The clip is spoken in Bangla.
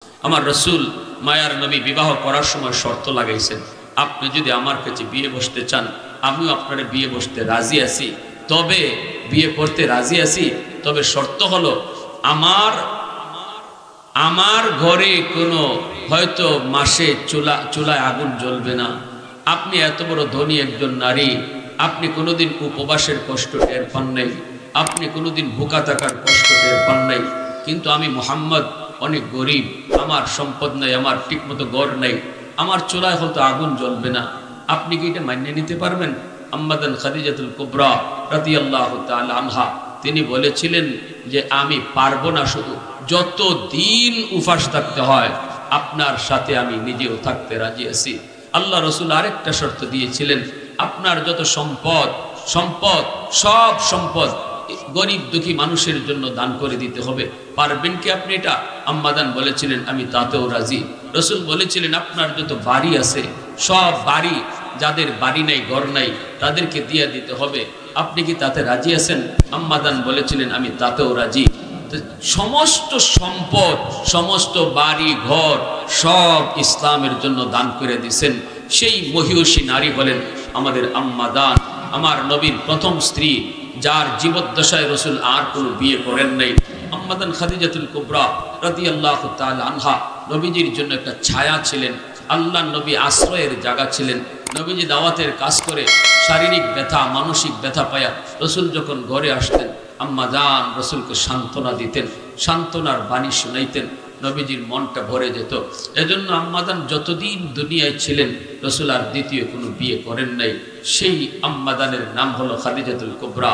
আমার রসুল মায়ার নবী বিবাহ করার সময় শর্ত লাগাইছেন, আপনি যদি আমার কাছে বিয়ে বসতে চান আমিও আপনার বিয়ে বসতে রাজি আছি, তবে বিয়ে করতে রাজি আছি, তবে শর্ত হলো আমার ঘরে কোনো হয়তো মাসে চুলায় আগুন জ্বলবে না। আপনি এত বড় ধনী একজন নারী, আপনি কোনোদিন উপবাসের কষ্ট টের পান নাই, আপনি কোনোদিন ভুকা থাকার কষ্ট টের পান নাই, কিন্তু আমি মুহাম্মদ অনেক গরিব, আমার সম্পদ নাই, আমার ঠিকমতো ঘর নাই, আমার চুলায় হয়তো আগুন জ্বলবে না। আপনি কি এটা মানিয়ে নিতে পারবেন? আম্মাদান খাদিজাতুল কুবরা রাদিয়াল্লাহু তাআলা আনহা তিনি বলেছিলেন যে আমি পারবো না, শুধু যত দিন উপাস থাকতে হয় আপনার সাথে আমি নিজেও থাকতে রাজি আছি। আল্লাহ রসুল আরেকটা শর্ত দিয়েছিলেন, আপনার যত সম্পদ সব সম্পদ গরিব দুঃখী মানুষের জন্য দান করে দিতে হবে। পারবেন কি আপনি এটা? আম্মাদান বলেছিলেন আমি তাতেও রাজি। রসুল বলেছিলেন আপনার যত বাড়ি আছে সব বাড়ি, যাদের বাড়ি নাই ঘর নাই তাদেরকে দিয়ে দিতে হবে, আপনি কি তাতে রাজি আছেন? আম্মাদান বলেছিলেন আমি তাতেও রাজি। সমস্ত সম্পদ, সমস্ত বাড়ি ঘর সব ইসলামের জন্য দান করে দিয়েছেন। সেই মহিয়সী নারী হলেন আমাদের আম্মাদান, আমার নবীর প্রথম স্ত্রী, যার জীবদ্দশায় রসুল আর কোনো বিয়ে করেন নাই। আম্মাদান খাদিজাতুল কুবরা রাদিয়াল্লাহু তাআলা আনহা নবীজির জন্য একটা ছায়া ছিলেন, আল্লাহ নবী আশ্রয়ের জায়গা ছিলেন। নবীজি দাওয়াতের কাজ করে শারীরিক ব্যথা মানসিক ব্যথা পায়া রসুল যখন ঘরে আসতেন আম্মাদান রসুলকে সান্ত্বনা দিতেন, সান্ত্বনার বাণী শুনাইতেন, নবীজির মনটা ভরে যেত। এজন্য আম্মাদান যতদিন দুনিয়ায় ছিলেন রসুল আর দ্বিতীয় কোনো বিয়ে করেন নাই। সেই আম্মাদানের নাম হলো খাদিজাতুল কুবরা